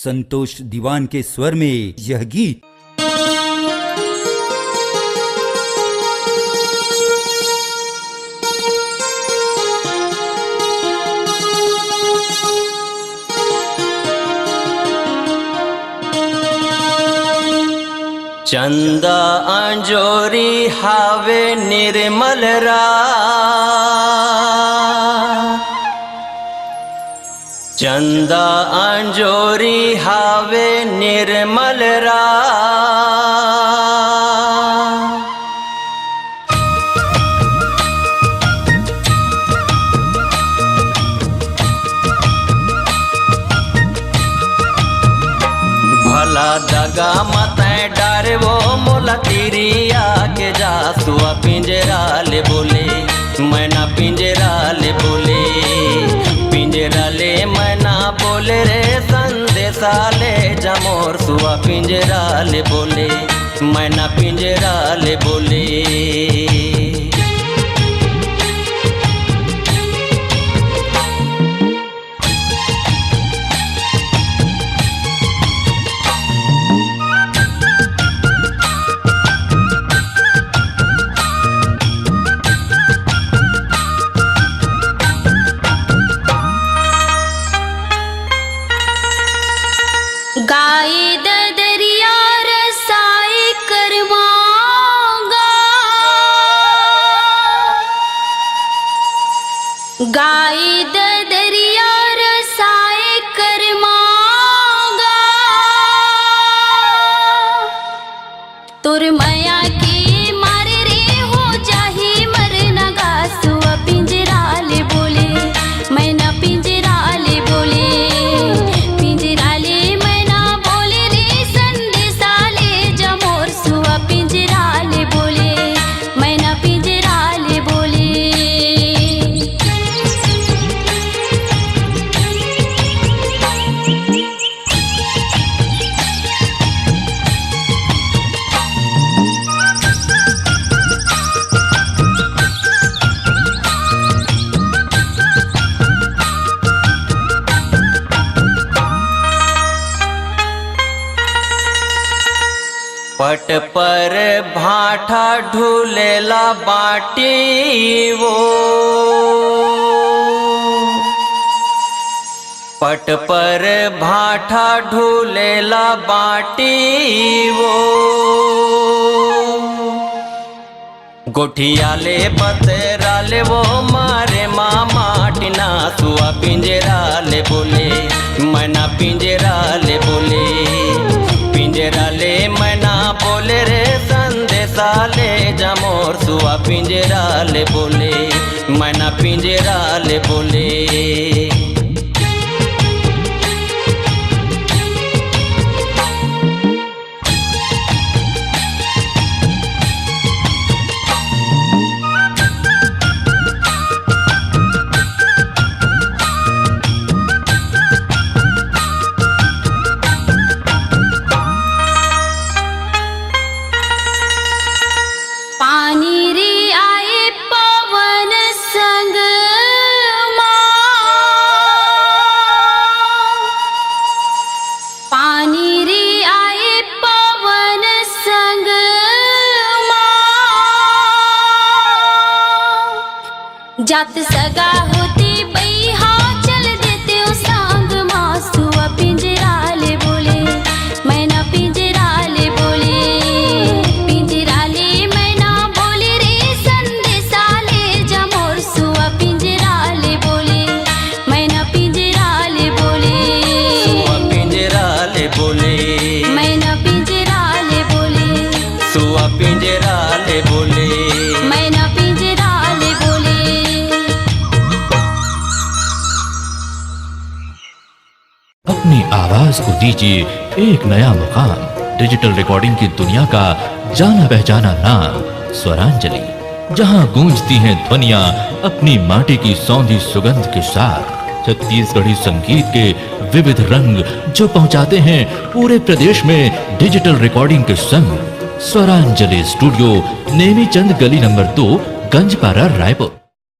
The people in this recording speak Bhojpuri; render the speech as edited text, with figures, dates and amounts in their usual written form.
संतोष दीवान के स्वर में यह गीत। चंदा अंजोरी हावे निर्मल चंदा अंजोरी हावे निर्मल भला दगा मत डर वो मोला तिरिया के जा सुआ पिंजरा ले बोले मैना पिंजरा ले बोले पिंजरा ले मैना बोले रे संदेशा ले जमोर सुआ पिंजरा ले बोले मैना पिंजरा ले बोले। गाय दरिया रसाई कर मांगा गाय दरिया रसाई कर मांगा तुर माया की मारे रे हो चाहे मरना गासुआ पिंजरा ले बोले मैना पिंजरा ले बोले पिंजरा ले पट पर भाठा ढूलेला बाटी वो पट पर भाठा ढूलेला बाटी वो गोठिया ले बतरा ले वो मारे मामा टिना सुआ पिंजरा ले बोले मैना पिंजरा ले बोले पिंजरा ले मैना बोले रे संदेशा ले जमोर सुआ पिंजरा ले बोले मैना पिंजरा ले बोले। पानी रे आए पवन संग पानी रे आए पवन संग जात सगा होती बैहा चल देते ओ संग मासुआ पिंजरा ले बोले मैना पिंजरा ले बोले पिंजरा ले मैना बोले रे संदेशा ले जमोर सुआ पिंजरा ले बोले मैना पिंजरा ले बोले सुआ पिंजरा ले बोले मैना पिंजरा ले बोले सुआ पिंजरा ले बोले मैना पिंजरा ले बोले। अपनी आवाज को दीजिए एक नया मुकाम। डिजिटल रिकॉर्डिंग की दुनिया का जाना पहचाना नाम स्वरांजलि, जहां गूंजती हैं ध्वनियां अपनी माटी की सौंधी सुगंध के साथ। छत्तीसगढ़ी संगीत के विविध रंग जो पहुंचाते हैं पूरे प्रदेश में डिजिटल रिकॉर्डिंग के संग। स्वरांजलि स्टूडियो, नेमीचंद गली नंबर 2, गंजपारा, रायपुर।